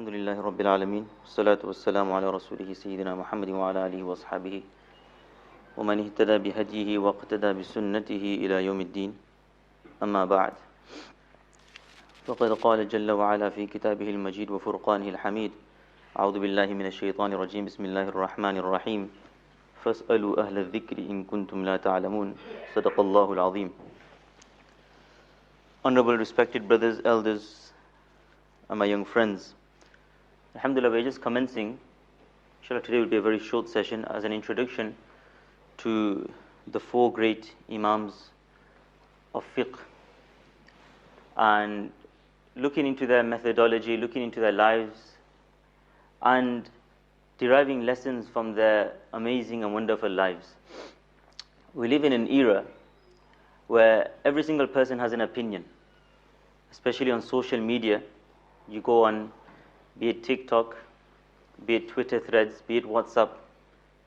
الحمد لله رب العالمين والصلاة والسلام على رسوله سيدنا محمد وعلى آله وأصحابه ومن اهتدى بهديه واقتدى بسنته إلى يوم الدين أما بعد فقد قال جل وعلا في كتابه المجيد وفرقانه الحميد أعوذ بالله من الشيطان الرجيم بسم الله الرحمن الرحيم فاسألوا أهل الذكر إن كنتم لا تعلمون صدق الله العظيم. Honorable respected brothers, elders, and my young friends, Alhamdulillah, we're just commencing. Inshallah, today will be a very short session as an introduction to the four great Imams of fiqh, and looking into their methodology, looking into their lives, and deriving lessons from their amazing and wonderful lives. We live in an era where every single person has an opinion, especially on social media. You go on, be it TikTok, be it Twitter threads, be it WhatsApp,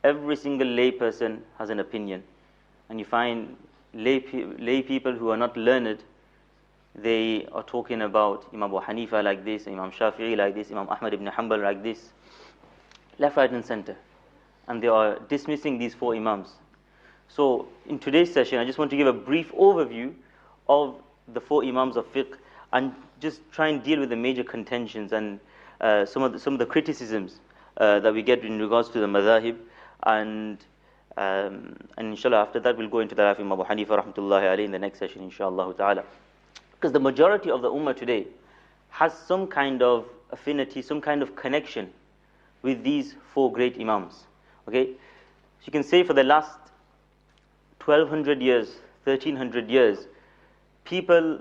every single lay person has an opinion. And you find lay people who are not learned, they are talking about Imam Abu Hanifa like this, Imam Shafi'i like this, Imam Ahmad ibn Hanbal like this, left, right and center. And they are dismissing these four Imams. So in today's session, I just want to give a brief overview of the four Imams of fiqh and just try and deal with the major contentions and some of the criticisms that we get in regards to the madhahib, and inshallah after that we'll go into the life of Imam Abu Hanifa rahmatullahi alayhi in the next session inshallah ta'ala. Because the majority of the ummah today has some kind of affinity, some kind of connection with these four great Imams. Okay, so you can say for the last 1200 years, 1300 years, people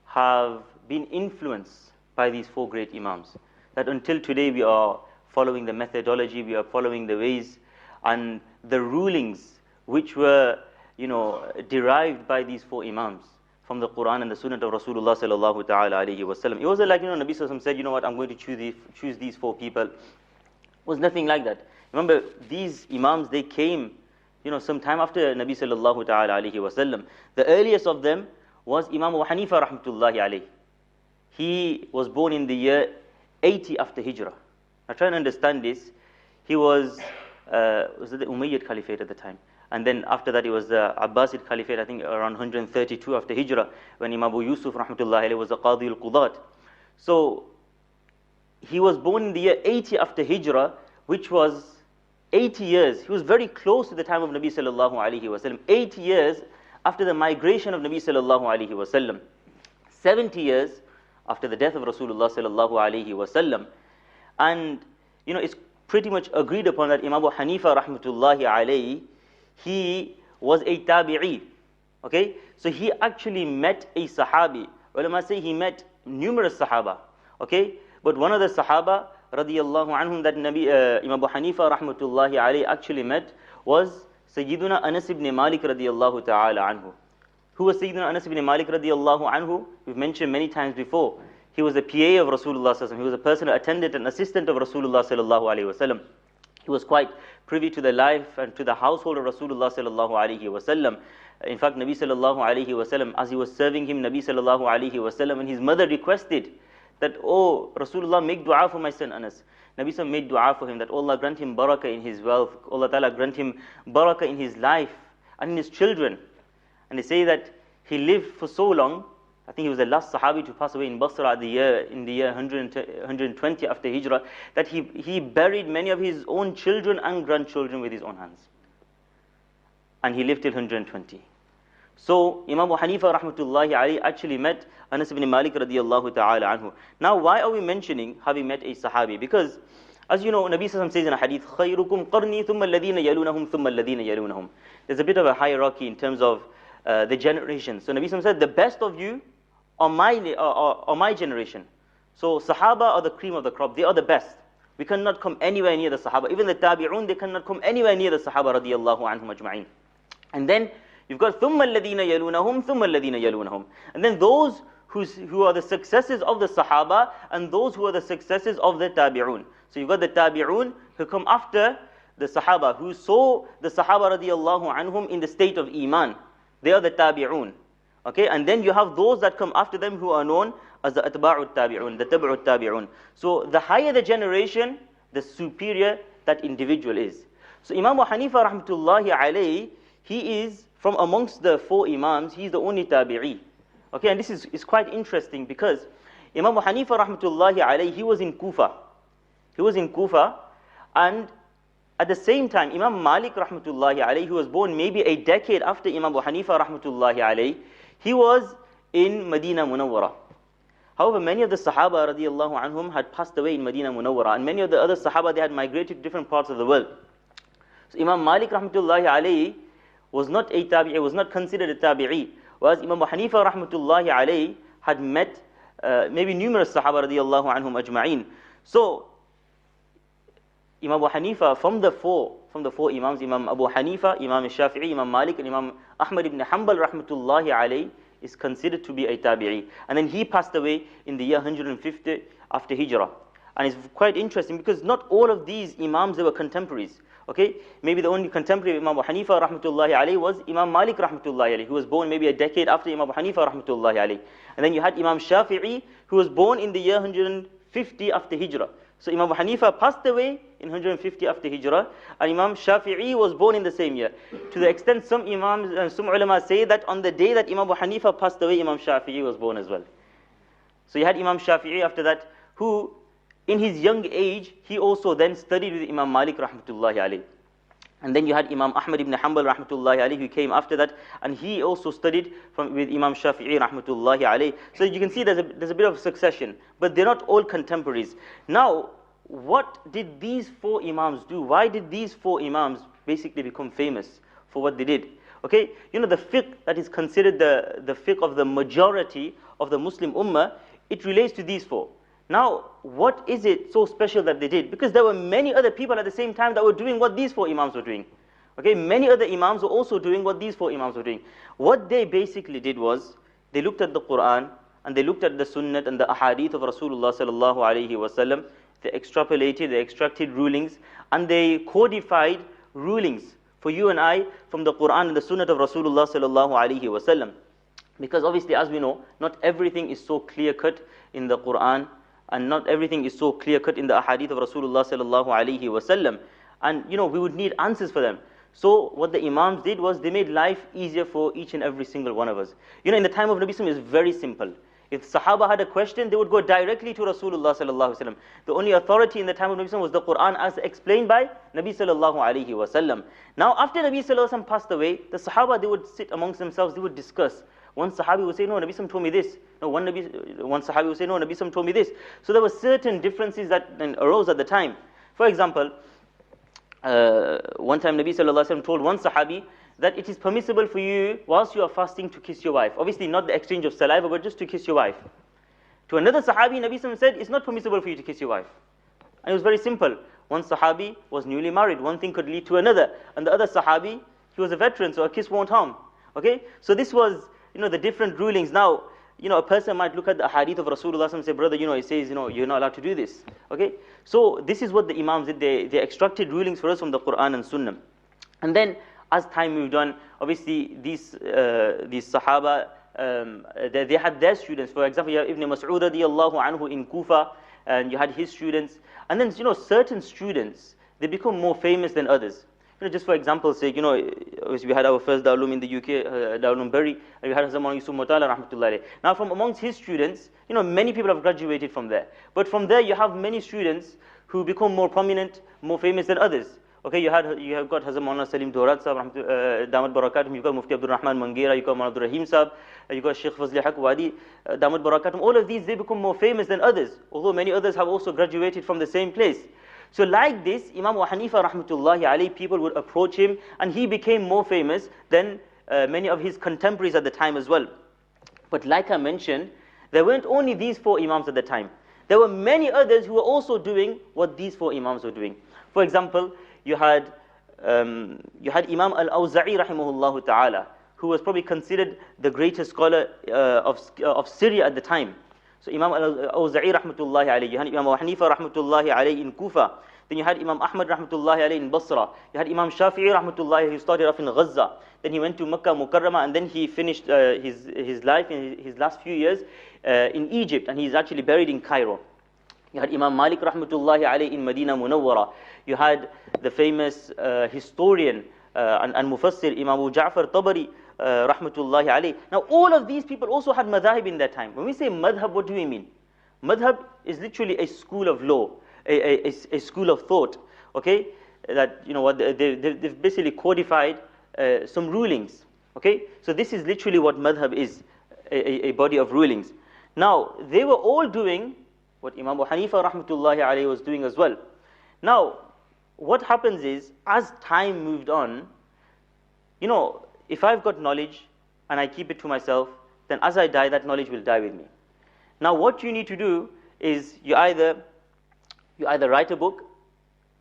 have been influenced by these four great Imams. That until today we are following the methodology, we are following the ways and the rulings which were, derived by these four Imams from the Quran and the Sunnah of Rasulullah sallallahu ta'ala alayhi wa sallam. It wasn't like, Nabi sallallahu alayhi wa sallam said, I'm going to choose these four people. It was nothing like that. Remember, these Imams, they came, some time after Nabi sallallahu ta'ala alayhi wa sallam. The earliest of them was Imam Abu Hanifa rahmatullahi alayhi. He was born in the year 80 after Hijrah. Now try and understand this. He was the Umayyad Caliphate at the time. And then after that it was the Abbasid Caliphate, I think around 132 after Hijrah, when Imam Abu Yusuf rahmatullahi alayhi was the Qadi al-Qudat. So he was born in the year 80 after Hijrah, which was 80 years. He was very close to the time of Nabi sallallahu alayhi wa sallam. 80 years after the migration of Nabi sallallahu alayhi wa sallam. 70 years after the death of Rasulullah sallallahu alayhi wa sallam. And, it's pretty much agreed upon that Imam Abu Hanifa rahmatullahi alayhi, he was a tabi'i. Okay? So he actually met a sahabi. Ulama say he met numerous sahaba. Okay? But one of the sahaba radiyallahu anhum that Imam Abu Hanifa rahmatullahi alayhi actually met was Sayyiduna Anas ibn Malik radiyallahu ta'ala anhu. Who was Sayyiduna Anas ibn Malik radiyallahu anhu? We've mentioned many times before. He was a PA of Rasulullah sallallahu alaihi wasallam. He was a personal attendant and assistant of Rasulullah sallallahu alaihi wasallam. He was quite privy to the life and to the household of Rasulullah sallallahu alaihi wasallam. In fact, Nabi sallallahu alaihi wasallam, as he was serving him, Nabi sallallahu alaihi wasallam, and his mother requested that, oh Rasulullah, make dua for my son Anas. Nabi sallallahu made dua for him that Allah grant him barakah in his wealth, Allah Ta'ala grant him barakah in his life and in his children. And they say that he lived for so long. I think he was the last Sahabi to pass away in Basra in the year 120 after Hijrah, that he buried many of his own children and grandchildren with his own hands. And he lived till 120. So Imam Abu Hanifa rahmatullahi alayhi actually met Anas ibn Malik radiyallahu ta'ala anhu. Now why are we mentioning having met a Sahabi? Because as you know, Nabi sallallahu alaihi wasallam says in a hadith, خَيْرُكُمْ قَرْنِي ثُمَّ الَّذِينَ يَلُونَهُمْ ثُمَّ الَّذِينَ يَلُونَهُمْ. There's a bit of a hierarchy in terms of the generation. So Nabi sallallahu alaihi wasallam said, the best of you are my generation. So Sahaba are the cream of the crop. They are the best. We cannot come anywhere near the Sahaba. Even the Tabi'un, they cannot come anywhere near the Sahaba radiyallahu anhum ajma'in. And then you've got ثُمَّ الَّذِينَ يَلُونَهُمْ ثُمَّ الَّذِينَ يَلُونَهُم. And then those who are the successors of the Sahaba and those who are the successors of the Tabi'un. So you've got the Tabi'un who come after the Sahaba, who saw the Sahaba radiyallahu anhum in the state of Iman. They are the Tabi'un. Okay, and then you have those that come after them who are known as the atba'ut tabi'un, the tabu'ut tabi'un. So the higher the generation, the superior that individual is. So Imam Hanifa rahmatullahi alayhi, he is from amongst the four Imams, he is the only tabi'i. Okay, and this is quite interesting because Imam Hanifa rahmatullahi alayhi, he was in Kufa. He was in Kufa, and at the same time, Imam Malik rahmatullahi alayhi, who was born maybe a decade after Imam Abu Hanifa rahmatullahi alayhi, he was in Medina Munawwara. However, many of the Sahaba radiallahu anhum had passed away in Medina Munawwara, and many of the other Sahaba, they had migrated to different parts of the world. So Imam Malik rahmatullahi alayhi was not a tabi'i, was not considered a tabi'i, whereas Imam Abu Hanifa rahmatullahi alayhi had met maybe numerous Sahaba radiallahu anhum ajma'in. So Imam Abu Hanifa, from the four Imams, Imam Abu Hanifa, Imam Shafi'i, Imam Malik, and Imam Ahmad ibn Hanbal rahmatullahi alayhi is considered to be a tabi'i. And then he passed away in the year 150 after Hijrah. And it's quite interesting because not all of these Imams, they were contemporaries. Okay, maybe the only contemporary of Imam Abu Hanifa rahmatullahi alayhi was Imam Malik rahmatullahi alayhi, who was born maybe a decade after Imam Abu Hanifa rahmatullahi alayhi. And then you had Imam Shafi'i, who was born in the year 150 after Hijrah. So Imam Abu Hanifa passed away in 150 after Hijrah, and Imam Shafi'i was born in the same year. To the extent some Imams and some ulama say that on the day that Imam Abu Hanifa passed away, Imam Shafi'i was born as well. So you had Imam Shafi'i after that, who in his young age, he also then studied with Imam Malik rahmatullahi alayhi. And then you had Imam Ahmad ibn Hanbal rahmatullahi alayhi, who came after that, and he also studied with Imam Shafi'i rahmatullahi alayhi. So you can see there's a bit of succession, but they're not all contemporaries. Now, what did these four Imams do? Why did these four Imams basically become famous for what they did? Okay, you know, the fiqh that is considered the fiqh of the majority of the Muslim ummah, it relates to these four. Now, what is it so special that they did? Because there were many other people at the same time that were doing what these four Imams were doing. Okay, many other Imams were also doing what these four Imams were doing. What they basically did was, they looked at the Quran, and they looked at the Sunnah and the Ahadith of Rasulullah sallallahu alayhi wasallam. They extrapolated, they extracted rulings, and they codified rulings for you and I from the Quran and the Sunnah of Rasulullah sallallahu alayhi wasallam. Because obviously, as we know, not everything is so clear-cut in the Quran, and not everything is so clear-cut in the ahadith of Rasulullah sallallahu alayhi wasallam. And you know, we would need answers for them. So what the Imams did was, they made life easier for each and every single one of us. You know, in the time of Nabi sallallahu alayhi wasallam, it's very simple. If Sahaba had a question, they would go directly to Rasulullah sallallahu alayhi wasallam. The only authority in the time of Nabi sallallahu alayhi wasallam was the Quran, as explained by Nabi sallallahu alayhi wasallam. Now, after Nabi sallallahu alayhi wasallam passed away, the Sahaba, they would sit amongst themselves, they would discuss. One Sahabi would say, no, Nabi sallallahu told me this. No, one Sahabi would say, no, Nabi sallallahu told me this. So there were certain differences that arose at the time. For example, one time Nabi sallallahu alayhi wasallam told one Sahabi that it is permissible for you, whilst you are fasting, to kiss your wife. Obviously not the exchange of saliva, but just to kiss your wife. To another Sahabi, Nabi sallallahu alayhi wasallam said, it's not permissible for you to kiss your wife. And it was very simple. One Sahabi was newly married. One thing could lead to another. And the other Sahabi, he was a veteran, so a kiss won't harm. Okay? So this was, you know, the different rulings. Now, you know, a person might look at the hadith of Rasulullah and say, brother, you know, it says, you know, you're not allowed to do this. Okay? So this is what the Imams did. They extracted rulings for us from the Quran and Sunnah. And then, as time moved on, obviously these Sahaba, they had their students. For example, you have Ibn Mas'ud radiyallahu anhu in Kufa, and you had his students. And then, you know, certain students, they become more famous than others. You know, just for example's sake, you know, we had our first Darul Uloom in the UK, Darul Uloom Bury, and we had Hazrat Maulana Yusuf Mutala rahmatullahi. Now, from amongst his students, you know, many people have graduated from there. But from there, you have many students who become more prominent, more famous than others. Okay, you have got Hazrat Maulana Salim Dorat Sahab, Damat Barakatum, you got Mufti Abdul Rahman Mangira, you got Maulana Abdul Rahim Sahab, you got Sheikh Fazli Haq Wadi, Damat Barakatum. All of these, they become more famous than others, although many others have also graduated from the same place. So like this, Imam Abu Hanifa rahmatullahi alayhi, people would approach him, and he became more famous than many of his contemporaries at the time as well. But like I mentioned, there weren't only these four Imams at the time. There were many others who were also doing what these four Imams were doing. For example, you had Imam al-Awza'i rahimahullah ta'ala, who was probably considered the greatest scholar of Syria at the time. So Imam al-Awza'i rahmatullahi alayhi, you had Imam Abu Hanifa rahmatullahi alayhi in Kufa. Then you had Imam Ahmad rahmatullahi alayhi in Basra. You had Imam Shafi'i rahmatullahi, who started off in Gaza. then he went to Makkah Mukarramah, and then he finished his life in his last few years in Egypt, and he's actually buried in Cairo. You had Imam Malik rahmatullahi alayhi in Medina Munawwara. You had the famous historian and Mufassir Imam Abu Ja'far Tabari rahmatullahi alayhi. Now all of these people also had madhahib in that time. When we say madhab, what do we mean? Madhab is literally a school of law, a school of thought, okay? That, you know what, they've basically codified some rulings, okay? So this is literally what madhab is, a body of rulings. Now, they were all doing what Imam Abu Hanifa rahmatullahi alayhi was doing as well. Now, what happens is, as time moved on, you know, if I've got knowledge and I keep it to myself, then as I die, that knowledge will die with me. Now, what you need to do is you either write a book,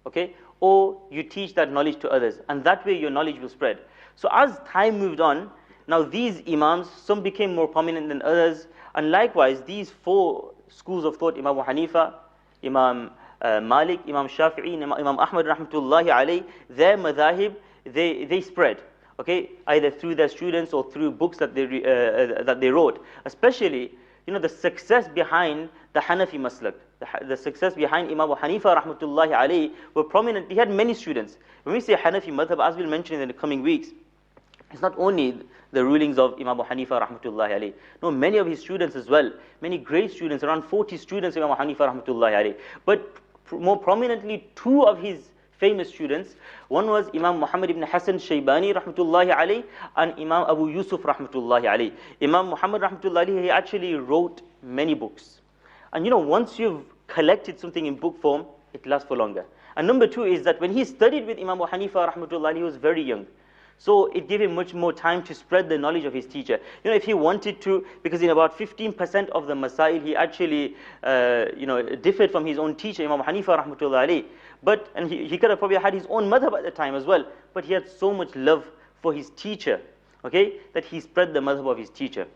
okay, or you teach that knowledge to others, and that way your knowledge will spread. So as time moved on, now these Imams, some became more prominent than others, and likewise these four schools of thought, Imam Abu Hanifa, Imam Malik, Imam Shafi'i, and Imam Ahmad rahmatullahi alayhi, their madhahib, they spread, okay, either through their students or through books that they wrote. Especially, you know, the success behind the Hanafi maslak, the success behind Imam Abu Hanifa rahmatullahi alayhi were prominent. He had many students. When we say Hanafi madhab, as we'll mention in the coming weeks, it's not only the rulings of Imam Abu Hanifa rahmatullahi alayhi. No, many of his students as well. Many great students, around 40 students of Imam Abu Hanifa rahmatullahi alayhi. But more prominently, two of his famous students, one was Imam Muhammad ibn Hassan Shaybani rahmatullahi alayhi, and Imam Abu Yusuf rahmatullahi alayhi. Imam Muhammad rahmatullahi alayhi, he actually wrote many books. And you know, once you've collected something in book form, it lasts for longer. And number two is that when he studied with Imam Abu Hanifa rahmatullahi alayhi, he was very young. So it gave him much more time to spread the knowledge of his teacher. You know, if he wanted to, because in about 15% of the masail, he actually, differed from his own teacher, Imam Hanifa rahmatullahi alayhi. But, and he could have probably had his own madhab at the time as well. But he had so much love for his teacher, okay, that he spread the madhab of his teacher.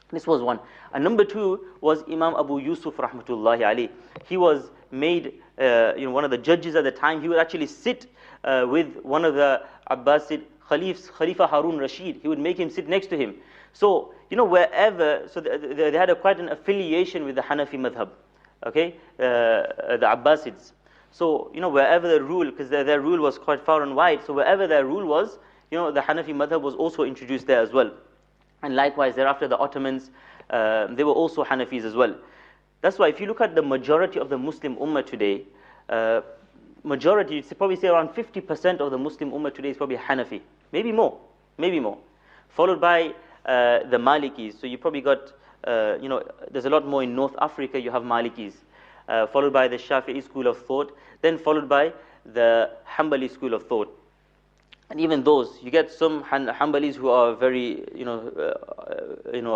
This was one. And number two was Imam Abu Yusuf rahmatullahi alayhi. He was made, one of the judges at the time. He would actually sit with one of the Abbasid Khalifs, Khalifa Harun Rashid. He would make him sit next to him. So, you know, wherever, so they had quite an affiliation with the Hanafi madhab, okay, the Abbasids. So, you know, wherever the rule, because their rule was quite far and wide, so wherever their rule was, you know, the Hanafi madhab was also introduced there as well. And likewise, thereafter, the Ottomans, they were also Hanafis as well. That's why if you look at the majority of the Muslim Ummah today, majority, you'd probably say around 50% of the Muslim Ummah today is probably Hanafi. Maybe more. Followed by the Malikis. So you probably got, there's a lot more in North Africa, you have Malikis. Followed by the Shafi'i school of thought. Then followed by the Hanbali school of thought. And even those, you get some Hanbalis who are very,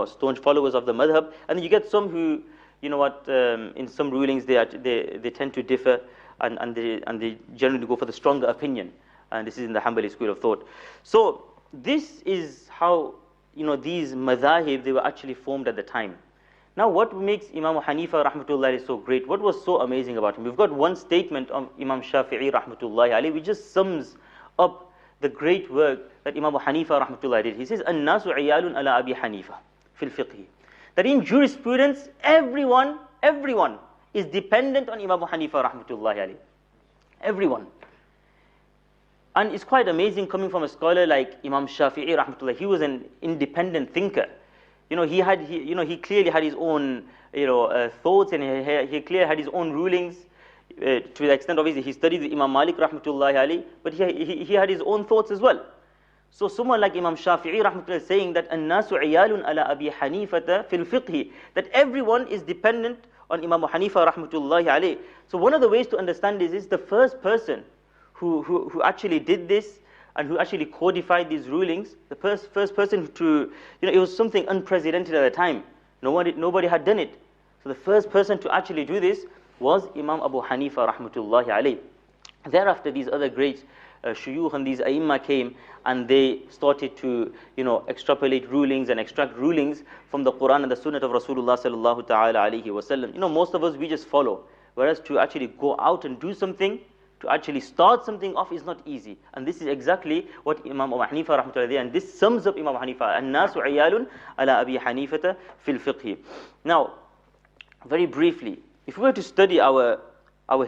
staunch followers of the madhab. And then you get some who, in some rulings they tend to differ. And they generally go for the stronger opinion, and this is in the Hanbali school of thought. So this is how these madhahib, they were actually formed at the time. Now, what makes Imam Hanifa rahmatullahi so great? What was so amazing about him? We've got one statement of Imam Shafi'i rahmatullahi alayhi, which just sums up the great work that Imam Hanifa rahmatullahi did. He says, "An-nasu iyalun ala Abi Hanifa fil fiqh." That in jurisprudence, everyone is dependent on Imam Hanifa rahmatullahi alayhi. Everyone. And it's quite amazing coming from a scholar like Imam Shafi'i rahmatullahi. He was an independent thinker. He clearly had his own thoughts, and he clearly had his own rulings. To the extent, obviously, he studied with Imam Malik rahmatullahi alayhi, but he had his own thoughts as well. So someone like Imam Shafi'i rahmatullahi saying that "An-nasu iyalun ala Abi Hanifata fil fiqh," that everyone is dependent on Imam Hanifa rahmatullahi alayhi. So one of the ways to understand this is the first person who actually did this and who actually codified these rulings, the first person to, it was something unprecedented at the time. Nobody had done it. So the first person to actually do this was Imam Abu Hanifa rahmatullahi alayhi. Thereafter, these other great shuyukh and these aimma came, and they started to extrapolate rulings and extract rulings from the Quran and the Sunnah of Rasulullah sallallahu ta'ala alayhi wa sallam. Most of us, we just follow. Whereas to actually go out and do something, to actually start something off is not easy. And this is exactly what Imam Abu Hanifa rahmatullahi, and this sums up Imam Abu Hanifa. النَّاسُ عِيَالٌ عَلَى أَبِي حَنِيفَةَ فِي الْفِقْهِ. Now, very briefly, if we were to study our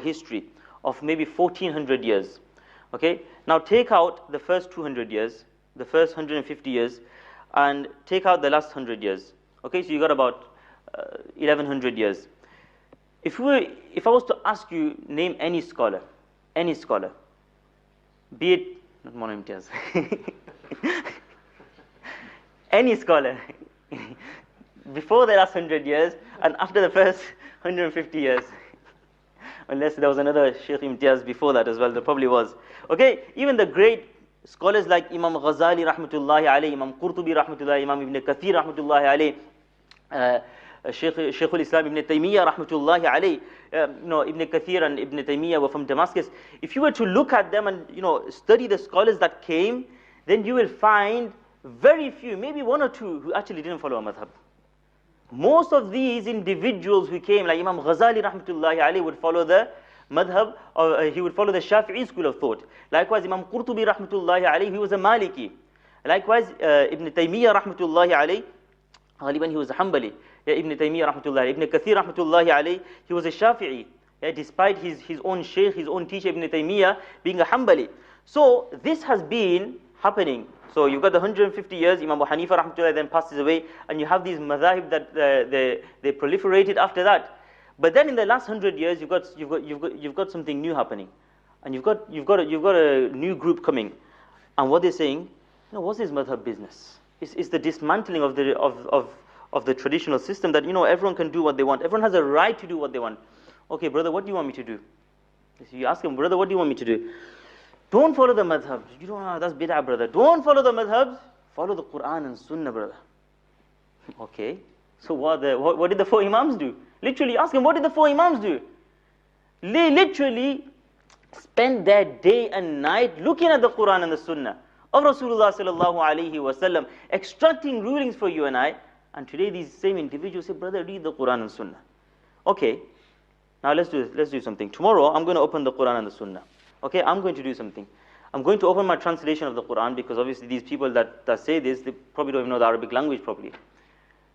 history of maybe 1400 years, okay, now take out the first 200 years, the first 150 years, and take out the last 100 years. Okay, so you got about 1100 years. If I was to ask you, name any scholar, be it, not Moulana Imtiaz, any scholar, before the last 100 years and after the first 150 years, unless there was another Sheikh Imtiaz before that as well, there probably was. Okay, even the great scholars like Imam Ghazali rahmatullahi alayhi, Imam Qurtubi rahmatullahi, Imam Ibn Kathir rahmatullahi alayhi, Shaykhul Islam Ibn Taymiyyah rahmatullahi alayhi, Ibn Kathir and Ibn Taymiyyah were from Damascus. If you were to look at them and study the scholars that came, then you will find very few, maybe one or two, who actually didn't follow a madhab. Most of these individuals who came, like Imam Ghazali rahmatullahi alayhi, would follow the madhab, or he would follow the Shafi'i school of thought. Likewise, Imam Qurtubi rahmatullahi alayhi, he was a Maliki. Likewise, Ibn Taymiyyah rahmatullahi alayhi, Ghaliban he was a Hanbali. Ibn Taymiyyah rahmatullahi, Ibn Kathir rahmatullahi alayhi, he was a Shafi'i. Despite his own Shaykh, his own teacher Ibn Taymiyyah being a Hanbali. So this has been happening. So you've got the 150 years, Imam Abu Hanifa rahmatullahi then passes away, and you have these madhahib that they proliferated after that. But then in the last 100 years, you've got something new happening, and you've got a new group coming, and what they're saying, what's this madhab business? It's the dismantling of the traditional system that everyone can do what they want. Everyone has a right to do what they want. Okay, brother, what do you want me to do? So you ask him, brother, what do you want me to do? Don't follow the madhabs. You don't know, that's bid'ah, brother. Don't follow the madhabs. Follow the Quran and Sunnah, brother. Okay. So what did the four Imams do? Literally ask him, what did the four Imams do? They literally spend their day and night looking at the Quran and the Sunnah of Rasulullah sallallahu alaihi wasallam, extracting rulings for you and I. And today these same individuals say, brother, read the Quran and Sunnah. Okay. Now let's do something. Tomorrow I'm going to open the Quran and the Sunnah. Okay, I'm going to do something. I'm going to open my translation of the Quran, because obviously these people that say this, they probably don't even know the Arabic language properly.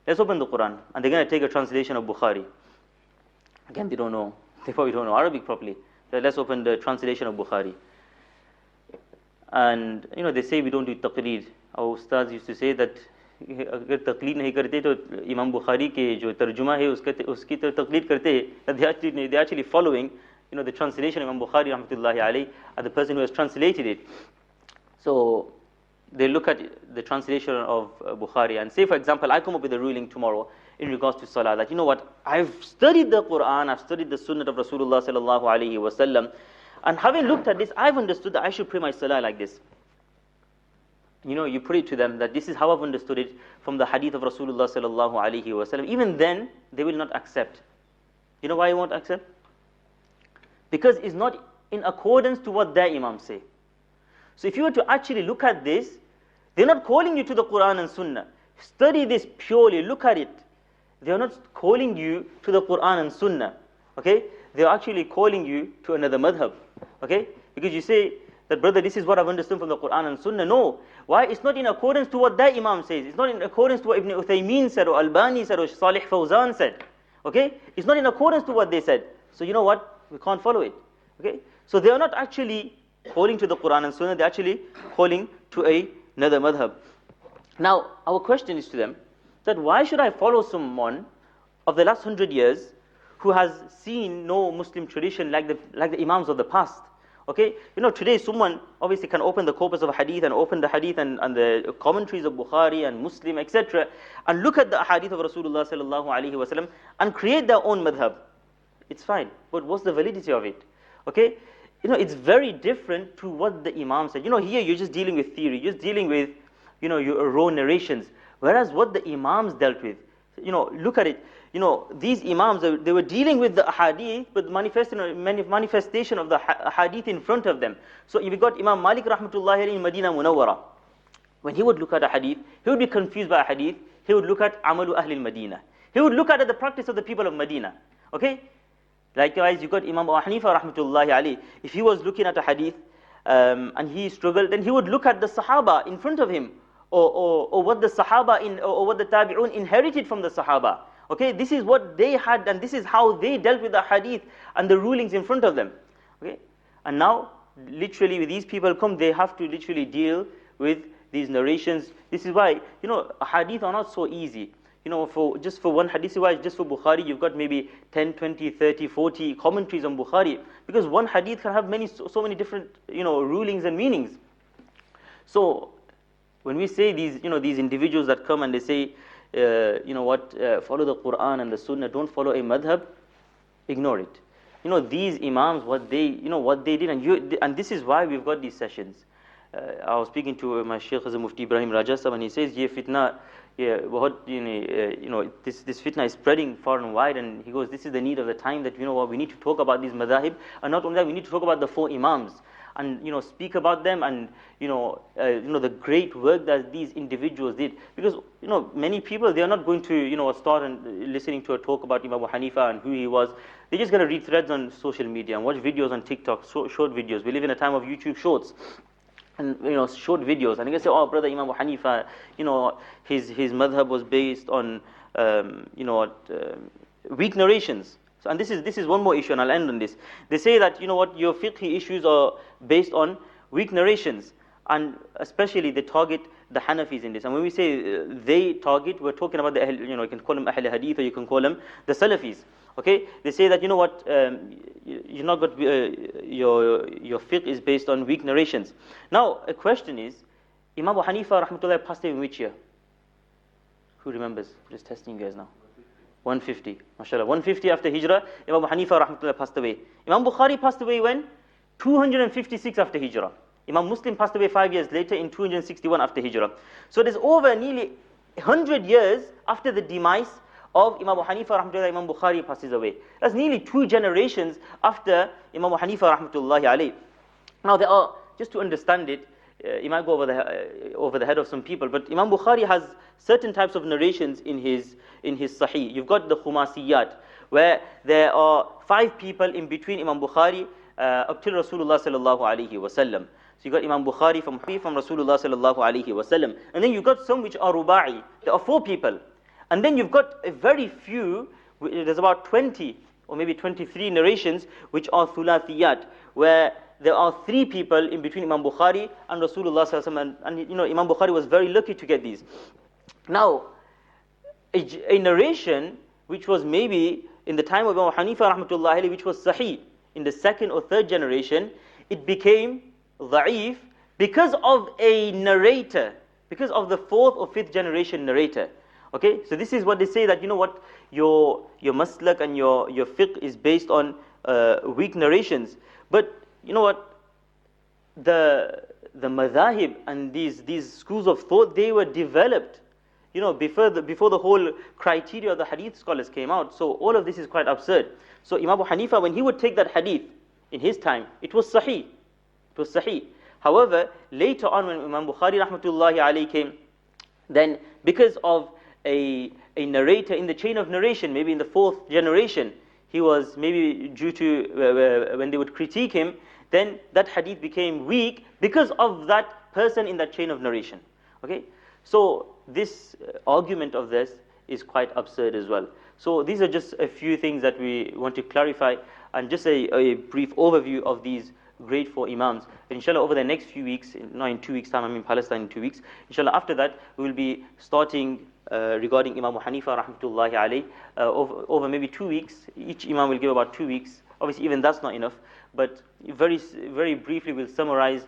Let's open the Quran, and they're going to take a translation of Bukhari. Again, they probably don't know Arabic properly. So let's open the translation of Bukhari. And they say we don't do taqreed. Our ustads used to say that अगर तकलीद नहीं करते तो इमाम बुखारी के जो तर्जुमा है उसकी तो तकलीद करते हैं. They actually following the translation of Imam Bukhari rahmatullahi alayhi, and the person who has translated it. So they look at the translation of Bukhari and say, for example, I come up with a ruling tomorrow in regards to salah, that what, I've studied the Quran, I've studied the Sunnah of Rasulullah sallallahu alayhi wasallam, and having looked at this, I've understood that I should pray my salah like this. You put it to them that this is how I've understood it from the hadith of Rasulullah sallallahu alayhi wasallam. Even then, they will not accept. You know why they won't accept? Because it's not in accordance to what their imams say. So if you were to actually look at this, they're not calling you to the Quran and Sunnah. Study this purely, look at it. They are not calling you to the Quran and Sunnah. Okay? They are actually calling you to another madhab. Okay? Because you say that, brother, this is what I've understood from the Quran and Sunnah. No. Why? It's not in accordance to what their imam says. It's not in accordance to what Ibn Uthaymeen said, or Albani said, or Salih Fawzan said. Okay? It's not in accordance to what they said. So you know what? We can't follow it. Okay? So they are not actually calling to the Quran and Sunnah, they're actually calling to another madhab. Now, our question is to them, that why should I follow someone of the last 100 years who has seen no Muslim tradition like the Imams of the past? Okay? Today someone obviously can open the corpus of hadith and open the hadith and the commentaries of Bukhari and Muslim, etc., and look at the hadith of Rasulullah sallallahu alaihi wasallam and create their own madhab. It's fine, but what's the validity of it? Okay, it's very different to what the Imam said. Here you're just dealing with theory, you're just dealing with, your raw narrations. Whereas what the Imams dealt with, look at it. These Imams, they were dealing with the hadith, but manifestation of the hadith in front of them. So if you got Imam Malik rahmatullahi alayhi in Medina Munawwara, when he would look at a hadith, he would be confused by a hadith. He would look at Amalu Ahli al-Madina. He would look at the practice of the people of Medina. Okay. Likewise, you got Imam Abu Hanifa rahmatullahi alayhi. If he was looking at a hadith and he struggled, then he would look at the Sahaba in front of him, or what the Sahaba or what the Tabi'un inherited from the Sahaba. Okay, this is what they had, and this is how they dealt with the hadith and the rulings in front of them. Okay, and now literally when these people come, they have to literally deal with these narrations. This is why, hadith are not so easy. Just for one hadith, just for Bukhari, you've got maybe 10, 20, 30, 40 commentaries on Bukhari, because one hadith can have so many different, rulings and meanings. So when we say these individuals that come and they say, follow the Quran and the Sunnah, don't follow a madhab, ignore it. These Imams, what they did, and this is why we've got these sessions. I was speaking to my Shaykh Mufti Ibrahim Raja Sahab, and he says, this fitna is spreading far and wide, and he goes, this is the need of the time, that we need to talk about these madhahib, and not only that, we need to talk about the 4 Imams, and speak about them, and the great work that these individuals did. Because many people, they are not going to start and listening to a talk about Imam Abu Hanifa and who he was. They're just going to read threads on social media and watch videos on TikTok, short videos. We live in a time of YouTube Shorts. And short videos, and you can say, oh brother, Imam Abu Hanifa, his madhab was based on weak narrations. So, and this is one more issue, and I'll end on this. They say that your fiqhi issues are based on weak narrations, and especially they target the Hanafis in this. And when we say they target, we're talking about the you can call them Ahl Hadith, or you can call them the Salafis. Okay, they say that you're not got your fiqh is based on weak narrations. Now a question is, Imam Abu Hanifa rahmatullah passed away in which year? Who remembers? Just testing you guys now. 150, mashallah. 150 after Hijrah, Imam Abu Hanifa rahmatullah passed away. Imam Bukhari passed away when? 256 after Hijrah. Imam Muslim passed away 5 years later in 261 after Hijrah. So it is over nearly 100 years after the demise of Imam Abu Hanifa rahmatullah, Imam Bukhari passes away. That's nearly 2 generations after Imam Abu Hanifa rahmatullahi alayh. Now there are, just to understand it, it might go over the head of some people, but Imam Bukhari has certain types of narrations in his Sahih. You've got the Khumasiyat, where there are 5 people in between Imam Bukhari up till Rasulullah sallallahu alaihi wasallam. So you got Imam Bukhari from Rasulullah sallallahu alaihi wasallam, and then you've got some which are ruba'i. There are 4 people. And then you've got a very few, there's about 20 or maybe 23 narrations which are thulathiyat, where there are 3 people in between Imam Bukhari and Rasulullah sallallahu alaihi wasallam, and Imam Bukhari was very lucky to get these. Now, a narration which was maybe in the time of Imam Hanifa rahmatullahi alayhi, which was sahih in the 2nd or 3rd generation, it became da'if because of a narrator, because of the 4th or 5th generation narrator. Okay, so this is what they say, that your maslak and your fiqh is based on weak narrations. But the madhahib and these schools of thought, they were developed before the whole criteria of the hadith scholars came out. So all of this is quite absurd. So Imam Abu Hanifa, when he would take that hadith in his time, it was sahih. It was sahih. However, later on when Imam Bukhari rahmatullahi alayhi came, then because of a narrator in the chain of narration, maybe in the 4th generation, he was maybe due to when they would critique him, then that hadith became weak because of that person in that chain of narration. Okay, so this argument of this is quite absurd as well. So these are just a few things that we want to clarify, and just a brief overview of these great 4 Imams. And inshallah, over the next few weeks, not in 2 weeks time, I'm in Palestine in 2 weeks. Inshallah, after that, we will be starting regarding Imam Abu Hanifa rahmatullahi alayh, over maybe 2 weeks. Each Imam will give about 2 weeks. Obviously, even that's not enough. But very, very briefly, we'll summarize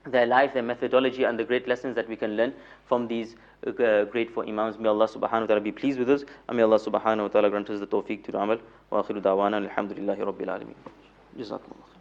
their life, their methodology, and the great lessons that we can learn from these great 4 Imams. May Allah subhanahu wa ta'ala be pleased with us, and may Allah subhanahu wa ta'ala grant us the tawfiq to the amal. Wa akhiru da'wana alhamdulillahi rabbil alameen. Jazakumullah.